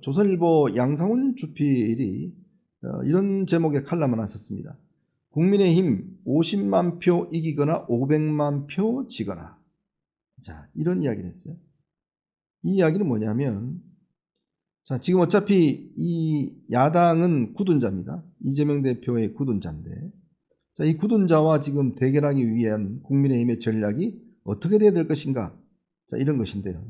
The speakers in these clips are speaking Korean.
조선일보 양상훈 주필이 이런 제목의 칼럼을 썼습니다. 국민의힘 50만 표 이기거나 500만 표 지거나. 자, 이런 이야기를 했어요. 이 이야기는 뭐냐면, 자, 지금 어차피 이 야당은 굳은자입니다. 이재명 대표의 굳은자인데, 자, 이 굳은자와 지금 대결하기 위한 국민의힘의 전략이 어떻게 돼야 될 것인가? 자, 이런 것인데요.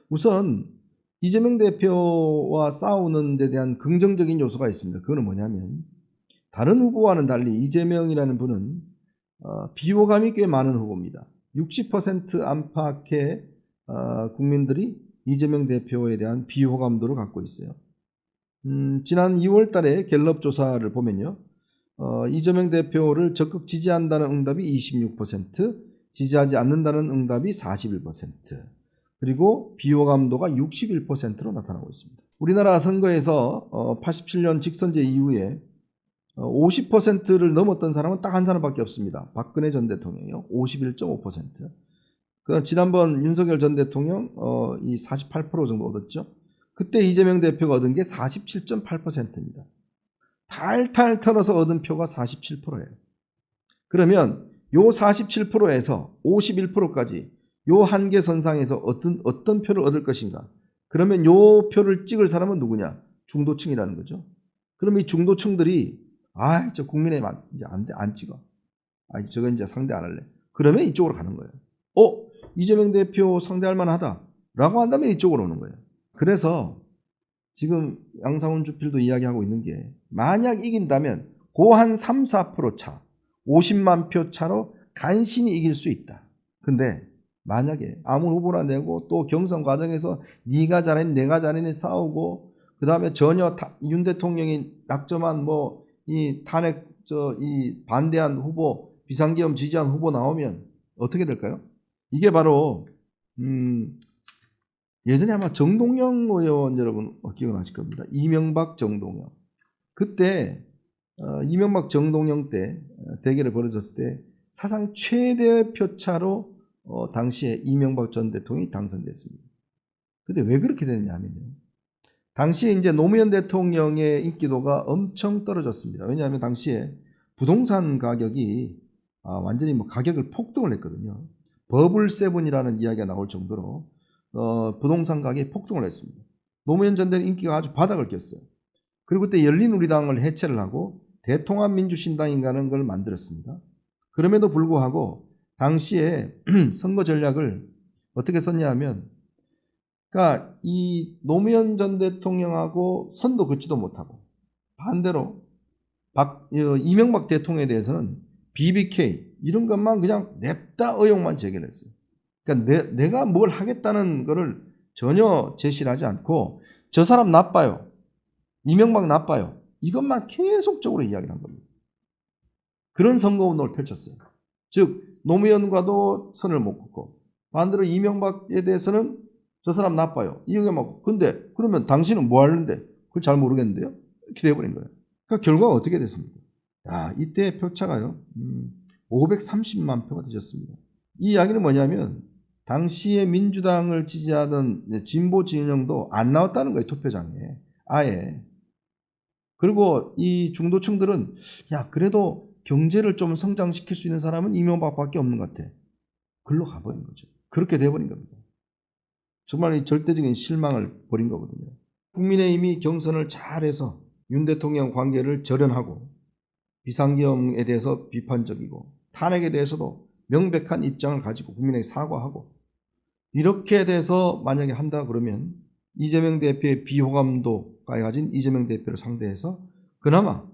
우선 이재명 대표와 싸우는 데 대한 긍정적인 요소가 있습니다. 그거는 뭐냐면, 다른 후보와는 달리 이재명이라는 분은 비호감이 꽤 많은 후보입니다. 60% 안팎의 국민들이 이재명 대표에 대한 비호감도를 갖고 있어요. 지난 2월 달에 갤럽 조사를 보면요. 이재명 대표를 적극 지지한다는 응답이 26%, 지지하지 않는다는 응답이 41%, 그리고 비호감도가 61%로 나타나고 있습니다. 우리나라 선거에서 87년 직선제 이후에 50%를 넘었던 사람은 딱 한 사람밖에 없습니다. 박근혜 전 대통령이요. 51.5%. 그 지난번 윤석열 전 대통령 이 48% 정도 얻었죠. 그때 이재명 대표가 얻은 게 47.8%입니다. 탈탈 털어서 얻은 표가 47%예요. 그러면 요 47%에서 51%까지 요 한계선상에서 어떤 표를 얻을 것인가? 그러면 요 표를 찍을 사람은 누구냐? 중도층이라는 거죠. 그럼 이 중도층들이 저 국민의힘 이제 안 찍어. 저거 이제 상대 안 할래. 그러면 이쪽으로 가는 거예요. 이재명 대표 상대할 만하다라고 한다면 이쪽으로 오는 거예요. 그래서 지금 양상훈 주필도 이야기하고 있는 게, 만약 이긴다면 고한 3, 4% 차, 50만 표 차로 간신히 이길 수 있다. 근데 만약에 아무 후보나 내고 또 경선 과정에서 네가 잘했니 내가 잘했니 싸우고, 그 다음에 전혀 윤 대통령이 낙점한 이 탄핵 이 반대한 후보, 비상계엄 지지한 후보 나오면 어떻게 될까요? 이게 바로 예전에 아마 정동영 의원 여러분 기억나실 겁니다. 이명박 정동영. 그때 이명박 정동영 때 대결이 벌어졌을 때 사상 최대 표차로 당시에 이명박 전 대통령이 당선됐습니다. 근데 왜 그렇게 됐냐면요. 당시에 이제 노무현 대통령의 인기도가 엄청 떨어졌습니다. 왜냐하면 당시에 부동산 가격이 완전히 가격을 폭등을 했거든요. 버블7이라는 이야기가 나올 정도로 부동산 가격이 폭등을 했습니다. 노무현 전 대통령 인기가 아주 바닥을 꼈어요. 그리고 그때 열린우리당을 해체를 하고 대통합민주신당인가는 걸 만들었습니다. 그럼에도 불구하고 당시에 선거 전략을 어떻게 썼냐 하면, 그러니까 이 노무현 전 대통령하고 선도 긋지도 못하고, 반대로 이명박 대통령에 대해서는 BBK 이런 것만 그냥 냅다 의혹만 제기를 했어요. 그러니까 내가 뭘 하겠다는 거를 전혀 제시를 하지 않고, 저 사람 나빠요, 이명박 나빠요, 이것만 계속적으로 이야기를 한 겁니다. 그런 선거운동을 펼쳤어요. 즉 노무현과도 선을 못 긋고, 반대로 이명박에 대해서는 저 사람 나빠요, 이게 막, 근데 그러면 당신은 뭐 하는데? 그걸 잘 모르겠는데요? 이렇게 돼버린 거예요. 그러니까 결과가 어떻게 됐습니까? 이때 표차가요 530만 표가 되셨습니다. 이 이야기는 뭐냐면, 당시에 민주당을 지지하던 진보 진영도 안 나왔다는 거예요, 투표장에 아예. 그리고 이 중도층들은 그래도 경제를 좀 성장시킬 수 있는 사람은 이명박밖에 없는 것 같아, 글로 가버린 거죠. 그렇게 돼버린 겁니다. 정말 이 절대적인 실망을 벌인 거거든요. 국민의힘이 경선을 잘해서 윤 대통령 관계를 절연하고, 비상계엄에 대해서 비판적이고, 탄핵에 대해서도 명백한 입장을 가지고 국민에게 사과하고, 이렇게 돼서 만약에 한다 그러면 이재명 대표의 비호감도가 가진 이재명 대표를 상대해서 그나마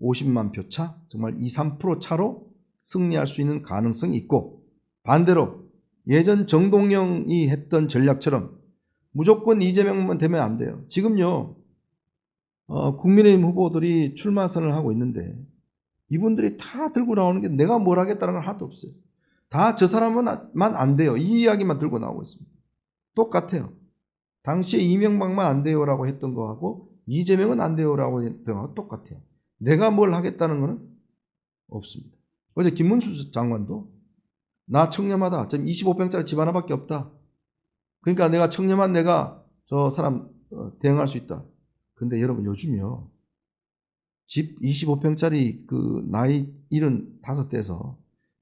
50만 표 차, 정말 2, 3% 차로 승리할 수 있는 가능성이 있고, 반대로 예전 정동영이 했던 전략처럼 무조건 이재명만 되면 안 돼요. 지금요 국민의힘 후보들이 출마 선언을 하고 있는데, 이분들이 다 들고 나오는 게 내가 뭘 하겠다는 건 하나도 없어요. 다 저 사람만 안 돼요, 이 이야기만 들고 나오고 있습니다. 똑같아요. 당시에 이명박만 안 돼요라고 했던 거하고 이재명은 안 돼요라고 했던 거하고 똑같아요. 내가 뭘 하겠다는 거는 없습니다. 어제 김문수 장관도 나 청렴하다, 지금 25평짜리 집 하나밖에 없다, 그러니까 내가 청렴한 내가 저 사람 대응할 수 있다. 근데 여러분 요즘요. 집 25평짜리 그 나이 75대에서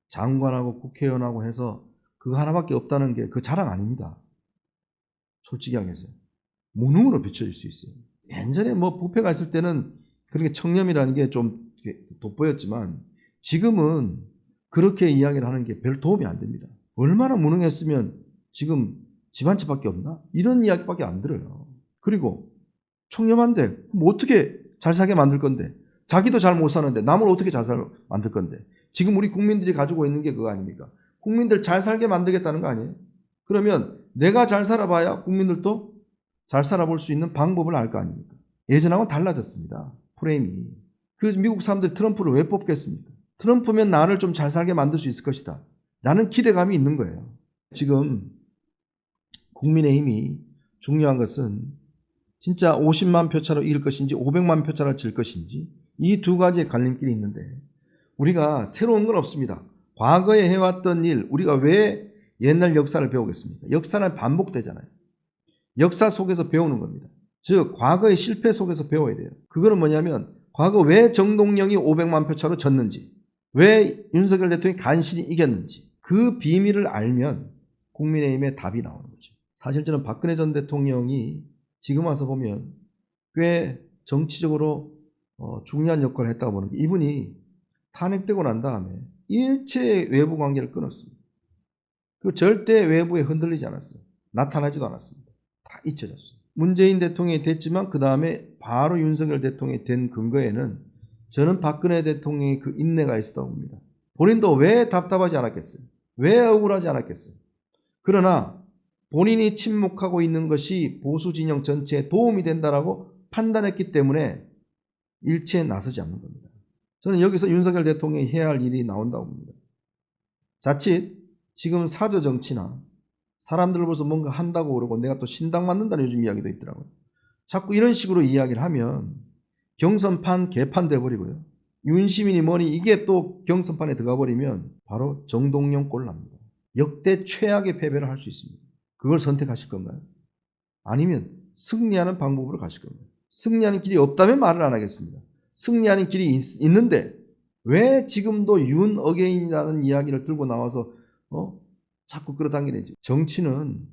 장관하고 국회의원하고 해서 그거 하나밖에 없다는 게 그 자랑 아닙니다. 솔직히 하겠어요. 무능으로 비춰질 수 있어요. 예전에 뭐 부패가 있을 때는 그렇게 청렴이라는 게 좀 돋보였지만 지금은 그렇게 이야기를 하는 게 별 도움이 안 됩니다. 얼마나 무능했으면 지금 집 한 채밖에 없나? 이런 이야기밖에 안 들어요. 그리고 청렴한데 뭐 어떻게 잘 살게 만들 건데, 자기도 잘 못 사는데 남을 어떻게 잘 살게 만들 건데. 지금 우리 국민들이 가지고 있는 게 그거 아닙니까? 국민들 잘 살게 만들겠다는 거 아니에요? 그러면 내가 잘 살아봐야 국민들도 잘 살아볼 수 있는 방법을 알 거 아닙니까? 예전하고는 달라졌습니다. 프레임이. 그 미국 사람들이 트럼프를 왜 뽑겠습니까? 트럼프면 나를 좀 잘 살게 만들 수 있을 것이다 라는 기대감이 있는 거예요. 지금 국민의힘이 중요한 것은 진짜 50만 표 차로 이길 것인지 500만 표 차로 질 것인지 이 두 가지의 갈림길이 있는데, 우리가 새로운 건 없습니다. 과거에 해왔던 일, 우리가 왜 옛날 역사를 배우겠습니까? 역사는 반복되잖아요. 역사 속에서 배우는 겁니다. 즉 과거의 실패 속에서 배워야 돼요. 그거는 뭐냐면 과거 왜 정동영이 500만 표 차로 졌는지, 왜 윤석열 대통령이 간신히 이겼는지, 그 비밀을 알면 국민의힘의 답이 나오는 거죠. 사실 저는 박근혜 전 대통령이 지금 와서 보면 꽤 정치적으로 중요한 역할을 했다고 보는 게, 이분이 탄핵되고 난 다음에 일체 외부 관계를 끊었습니다. 그리고 절대 외부에 흔들리지 않았어요. 나타나지도 않았습니다. 다 잊혀졌어요. 문재인 대통령이 됐지만 그 다음에 바로 윤석열 대통령이 된 근거에는 저는 박근혜 대통령의 그 인내가 있었다고 봅니다. 본인도 왜 답답하지 않았겠어요? 왜 억울하지 않았겠어요? 그러나 본인이 침묵하고 있는 것이 보수 진영 전체에 도움이 된다라고 판단했기 때문에 일체에 나서지 않는 겁니다. 저는 여기서 윤석열 대통령이 해야 할 일이 나온다고 봅니다. 자칫 지금 사저 정치나 사람들을 벌써 뭔가 한다고 그러고 내가 또 신당 만든다는 요즘 이야기도 있더라고요. 자꾸 이런 식으로 이야기를 하면 경선판 개판 돼버리고요. 윤시민이 뭐니 이게 또 경선판에 들어가 버리면 바로 정동영 꼴 납니다. 역대 최악의 패배를 할 수 있습니다. 그걸 선택하실 건가요? 아니면 승리하는 방법으로 가실 건가요? 승리하는 길이 없다면 말을 안 하겠습니다. 승리하는 길이 있는데 왜 지금도 윤 어게인이라는 이야기를 들고 나와서 자꾸 끌어당기는지. 정치는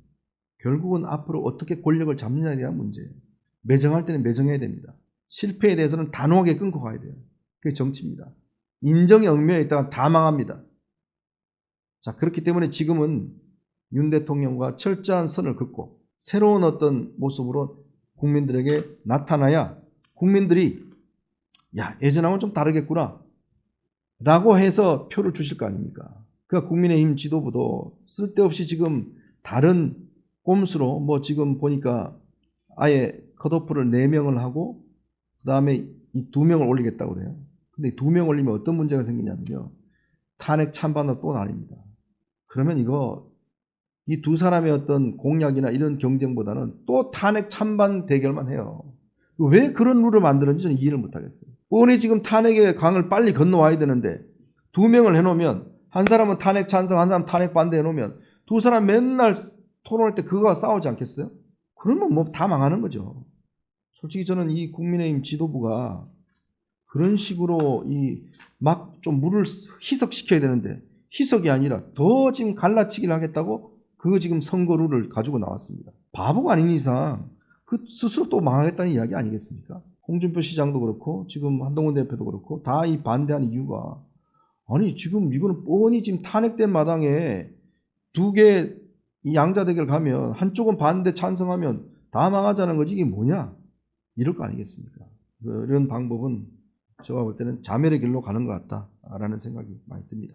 결국은 앞으로 어떻게 권력을 잡느냐에 대한 문제예요. 매정할 때는 매정해야 됩니다. 실패에 대해서는 단호하게 끊고 가야 돼요. 그게 정치입니다. 인정의 얽매여 있다가 다 망합니다. 자, 그렇기 때문에 지금은 윤 대통령과 철저한 선을 긋고 새로운 어떤 모습으로 국민들에게 나타나야 국민들이 야, 예전하고는 좀 다르겠구나 라고 해서 표를 주실 거 아닙니까? 그러니까 국민의힘 지도부도 쓸데없이 지금 다른 꼼수로 뭐 지금 보니까 아예 컷오프를 4명을 하고 그 다음에 이 2명을 올리겠다고 그래요. 근데 2명 올리면 어떤 문제가 생기냐면요. 탄핵 찬반으로 또 나뉩니다. 그러면 이거 이 두 사람의 어떤 공약이나 이런 경쟁보다는 또 탄핵 찬반 대결만 해요. 왜 그런 룰을 만드는지 저는 이해를 못하겠어요. 뻔히 지금 탄핵의 강을 빨리 건너와야 되는데 2명을 해놓으면 한 사람은 탄핵 찬성, 한 사람은 탄핵 반대 해놓으면 두 사람 맨날 토론할 때 그거와 싸우지 않겠어요? 그러면 뭐 다 망하는 거죠. 솔직히 저는 이 국민의힘 지도부가 그런 식으로 이 막 좀 물을 희석시켜야 되는데 희석이 아니라 더 지금 갈라치기를 하겠다고 그 지금 선거 룰을 가지고 나왔습니다. 바보가 아닌 이상 그 스스로 또 망하겠다는 이야기 아니겠습니까? 홍준표 시장도 그렇고 지금 한동훈 대표도 그렇고 다 이 반대하는 이유가, 아니 지금 이거는 뻔히 지금 탄핵된 마당에 두 개 이 양자 대결 가면 한쪽은 반대 찬성하면 다 망하자는 거지 이게 뭐냐 이럴 거 아니겠습니까? 이런 방법은 제가 볼 때는 자멸의 길로 가는 것 같다라는 생각이 많이 듭니다.